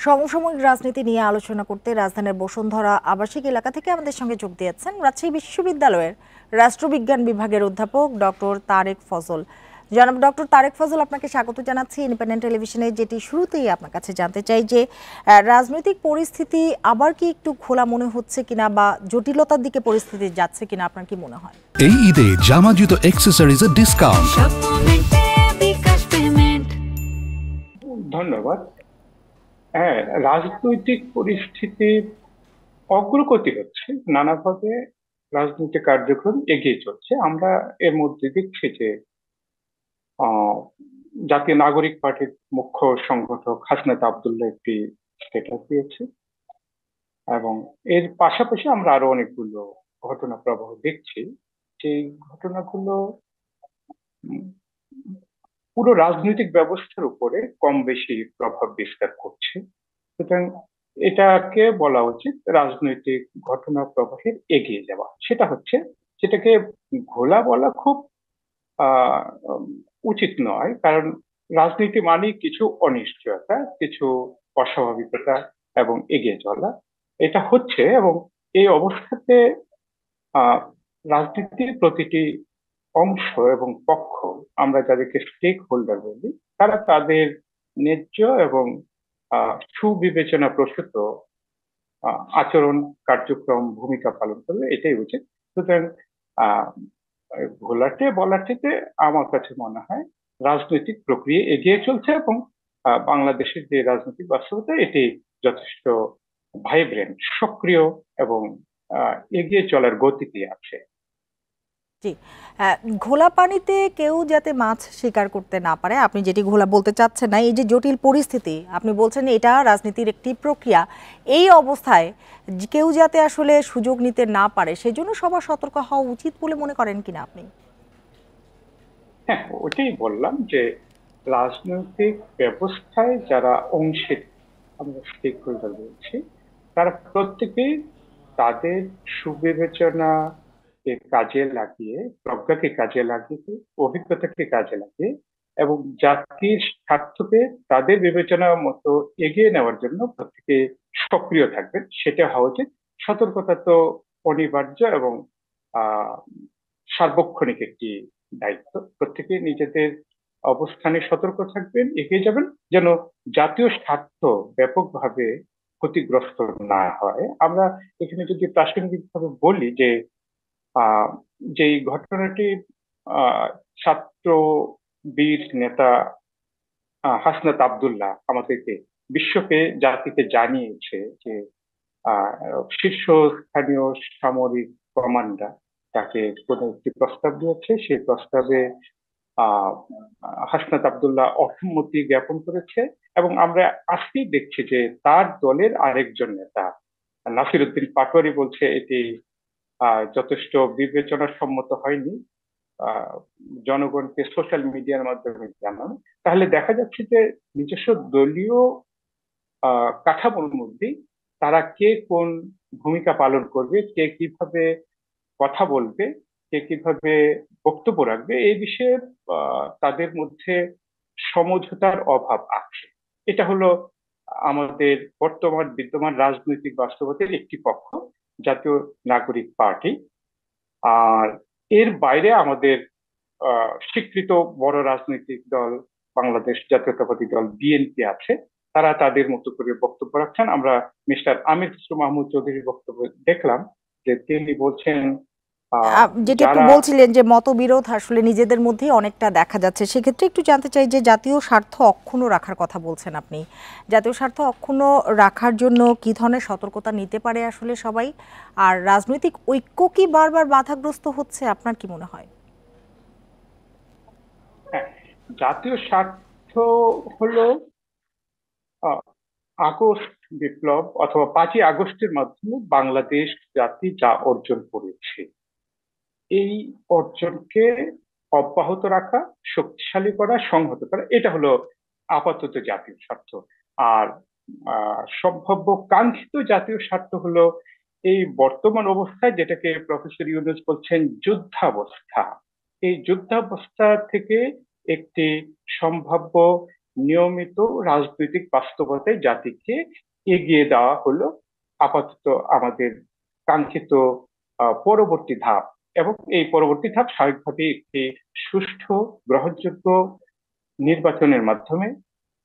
সমসাময়িক রাজনীতি নিয়ে আলোচনা করতে রাজধানীর বসুন্ধরা আবাসিক এলাকা থেকে আমাদের সঙ্গে যোগ দিয়েছেন রাজশাহী বিশ্ববিদ্যালয়ের রাষ্ট্রবিজ্ঞান বিভাগের অধ্যাপক ডক্টর তারেক ফজল। জনাব ডক্টর তারেক ফজল, আপনাকে স্বাগত জানাচ্ছি ইন্ডিপেন্ডেন্ট টেলিভিশনে। যেটি শুরুতেই আপনার কাছে জানতে চাই যে রাজনৈতিক পরিস্থিতি আবার কি একটু খোলা মনে হচ্ছে কিনা বা জটিলতার দিকে পরিস্থিতি যাচ্ছে কিনা, আপনার কি মনে হয়? এই ঈদে জামা জুতো অ্যাক্সেসরিজের ডিসকাউন্ট। ধন্যবাদ। হ্যাঁ, রাজনৈতিক পরিস্থিতি অগ্রগতি হচ্ছে, নানাভাবে রাজনৈতিক কার্যক্রম এগিয়ে চলছে। আমরা এর মধ্যে দেখছি যে আহ, জাতীয় নাগরিক পার্টির মুখ্য সংগঠক হাসনাত আব্দুল্লাহ একটি স্ট্যাটাস দিয়েছে, এবং এর পাশাপাশি আমরা আরো অনেকগুলো ঘটনা প্রবাহ দেখছি। সেই ঘটনাগুলো উম, পুরো রাজনৈতিক ব্যবস্থার উপরে কম বেশি প্রভাব বিস্তার করছে। সুতরাং এটাকে বলা উচিত রাজনৈতিক ঘটনা প্রবাহের এগিয়ে যাওয়া। সেটা হচ্ছে, সেটাকে ঘোলা বলা খুব আহ উম, উচিত নয়, কারণ রাজনীতি মানেই কিছু অনিশ্চয়তা, কিছু অস্বাভাবিকতা এবং এগিয়ে চলা। এটা হচ্ছে, এবং এই অবস্থাতে আহ রাজনীতির প্রতিটি অংশ এবং পক্ষ, আমরা যাদেরকে স্টেক হোল্ডার বলি, তারা তাদের ন্যায্য এবং সুবিবেচনা প্রসূত আচরণ, কার্যক্রম, ভূমিকা পালন করবে, এটাই উচিত। সুতরাং আহ ঘোলাটে বলার থেকে আমার কাছে মনে হয় রাজনৈতিক প্রক্রিয়া এগিয়ে চলছে, এবং বাংলাদেশের যে রাজনৈতিক বাস্তবতা, এটি যথেষ্ট ভাইব্রেন্ট, সক্রিয় এবং এগিয়ে চলার গতিতে আছে। জি। ঘোলা পানিতে কেউ যাতে মাছ শিকার করতে না পারে, আপনি যেটি ঘোলা বলতে চাচ্ছেন না, এই যে জটিল পরিস্থিতি আপনি বলছেন এটা রাজনীতির একটি প্রক্রিয়া, এই অবস্থায় কেউ যাতে আসলে সুযোগ নিতে না পারে সেজন্য সবার সতর্ক হওয়া উচিত বলে মনে করেন কিনা আপনি? হ্যাঁ, ওটাই বললাম যে রাজনৈতিক ব্যবস্থায় যারা অংশী, আমরা স্টেক হোল্ডার বলছি, তারা প্রত্যেকেই তাদের সুবিবেচনা কাজে লাগিয়ে, প্রজ্ঞাকে কাজে লাগিয়ে, অভিজ্ঞতাকে কাজে লাগিয়ে এবং জাতির স্বার্থকে তাদের বিবেচনা মতো এগিয়ে নেওয়ার জন্য প্রত্যেকে সক্রিয় থাকবেন, সেটা হওয়া উচিত। সতর্কতা তো অনিবার্য এবং আহ সার্বক্ষণিক একটি দায়িত্ব। প্রত্যেকে নিজেদের অবস্থানে সতর্ক থাকবেন, এগিয়ে যাবেন, যেন জাতীয় স্বার্থ ব্যাপকভাবে ক্ষতিগ্রস্ত না হয়। আমরা এখানে যদি প্রাসঙ্গিকভাবে বলি যে আহ যেই ঘটনাটি আহ ছাত্র বীর নেতা হাসনাত আব্দুল্লাহ আমাদেরকে, বিশ্বকে, জাতিকে জানিয়েছে যে আহ শীর্ষস্থানীয় সামরিক কমান্ডার তাকে কোনো একটি প্রস্তাব দিয়েছে, সেই প্রস্তাবে আহ হাসনাত আব্দুল্লাহ অসম্মতি জ্ঞাপন করেছে, এবং আমরা আজকেই দেখছি যে তার দলের আরেকজন নেতা নাসিরউদ্দিন পাটোয়ারি বলছে এটি যথেষ্ট বিবেচনা সম্মত হয়নি, আহ, জনগণকে সোশ্যাল মিডিয়ার মাধ্যমে জানানো। তাহলে দেখা যাচ্ছে যে নিজস্ব দলীয় কাঠামোর মধ্যেই তারা কে কোন ভূমিকা পালন করবে, কে কিভাবে কথা বলবে, কে কিভাবে বক্তব্য রাখবে, এই বিষয়ে তাদের মধ্যে সমঝোতার অভাব আছে। এটা হলো আমাদের বর্তমান বিদ্যমান রাজনৈতিক বাস্তবতার একটি পক্ষ, জাতীয় নাগরিক পার্টি। আর এর বাইরে আমাদের স্বীকৃত বড় রাজনৈতিক দল বাংলাদেশ জাতীয়তাবাদী দল বিএনপি আছে, তারা তাদের মতো করে বক্তব্য রাখছেন। আমরা মিস্টার আমির খসরু মাহমুদ চৌধুরীর বক্তব্য দেখলাম, যে তিনি বলছেন যেটি একটু যারা বলছিলেন যে মতবিরোধ আসলে নিজেদের মধ্যেই অনেকটা দেখা যাচ্ছে, সেক্ষেত্রে একটু জানতে চাই যে জাতীয় স্বার্থ অক্ষুণ্ণ রাখার কথা বলছেন আপনি, জাতীয় স্বার্থ অক্ষুণ্ণ রাখার জন্য কি ধরনের সতর্কতা নিতে পারে আসলে সবাই, আর রাজনৈতিক ঐক্য কি বারবার বাধাগ্রস্ত হচ্ছে, আপনার কি মনে হয়? হ্যাঁ, জাতীয় স্বার্থ হলো আহ, আগস্ট বিপ্লব অথবা 5ই আগস্টের মাধ্যমে বাংলাদেশ জাতি যা অর্জন করেছে, এই অর্জনকে অব্যাহত রাখা, শক্তিশালী করা, সংহত করা, এটা হলো আপাতত জাতীয় স্বার্থ। আর সম্ভাব্য কাঙ্ক্ষিত জাতীয় স্বার্থ হলো এই বর্তমান অবস্থায়, যেটাকে প্রফেসর ইউনূস বলছেন যুদ্ধাবস্থা, এই যুদ্ধাবস্থা থেকে একটি সম্ভাব্য নিয়মিত রাজনৈতিক বাস্তবতায় জাতিকে এগিয়ে দেওয়া হলো আপাতত আমাদের কাঙ্ক্ষিত পরবর্তী ধাপ। এবং এই পরবর্তী ধাপ স্বাভাবিকভাবে একটি সুষ্ঠু গ্রহণযোগ্য নির্বাচনের মাধ্যমে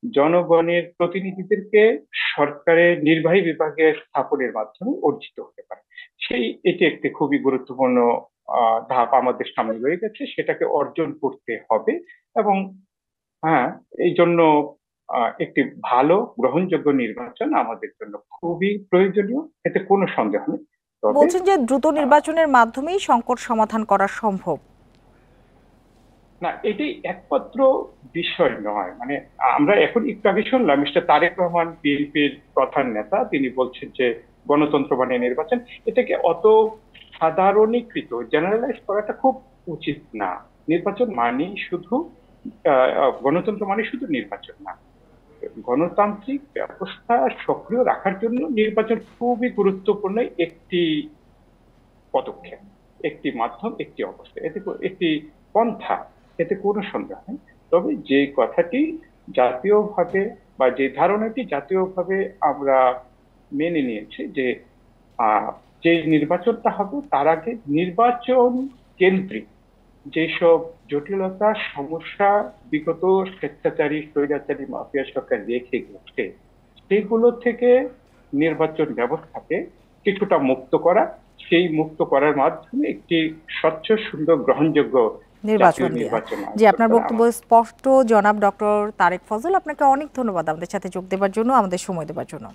জনগণের প্রতিনিধিদেরকে সরকারের নির্বাহী বিভাগে স্থাপনের মাধ্যমে অর্জিত হতে পারে। এটি একটি খুবই গুরুত্বপূর্ণ ধাপ আমাদের সামনে রয়ে গেছে, সেটাকে অর্জন করতে হবে। এবং হ্যাঁ, এই জন্য একটি ভালো গ্রহণযোগ্য নির্বাচন আমাদের জন্য খুবই প্রয়োজনীয়, এতে কোনো সন্দেহ নেই। তবে বলছেন যে দ্রুত নির্বাচনের মাধ্যমেই সংকট সমাধান করা সম্ভব। না, এটাই একমাত্র বিষয় নয়। মানে আমরা এখন একটু আগে শুনলাম মিস্টার তারেক রহমান, বিএনপির প্রধান নেতা, তিনি বলছেন যে গণতন্ত্র মানে নির্বাচন। এটাকে অত সাধারণীকৃত জেনারেলাইজ করাটা খুব উচিত না। নির্বাচন মানেই শুধু গণতন্ত্র মানে শুধু নির্বাচন না। গণতান্ত্রিক ব্যবস্থা সক্রিয় রাখার জন্য নির্বাচন খুবই গুরুত্বপূর্ণ একটি পদক্ষেপ, একটি মাধ্যম, একটি অবস্থা, একটি পন্থা, এতে কোনো সন্দেহ নেই। তবে যে কথাটি জাতীয়ভাবে বা যে ধারণাটি জাতীয়ভাবে আমরা মেনে নিয়েছি যে যে নির্বাচনটা হবে তার আগে নির্বাচন কেন্দ্রিক যেসব জটিলতা সমস্যা বিগত স্বেচ্ছাচারী স্বৈরাচারী মাফিয়া সরকার রেখে গেছে, সেগুলো থেকে নির্বাচন ব্যবস্থাকে কিছুটা মুক্ত করা, সেই মুক্ত করার মাধ্যমে একটি স্বচ্ছ সুন্দর গ্রহণযোগ্য নির্বাচন জাতীয় দেয়া। নির্বাচন জি, আপনার বক্তব্য স্পষ্ট জনাব ডক্টর তারেক ফজল, আপনাকে অনেক ধন্যবাদ আমাদের সাথে যোগ দেওয়ার জন্য, আমাদের সময় দেওয়ার জন্য।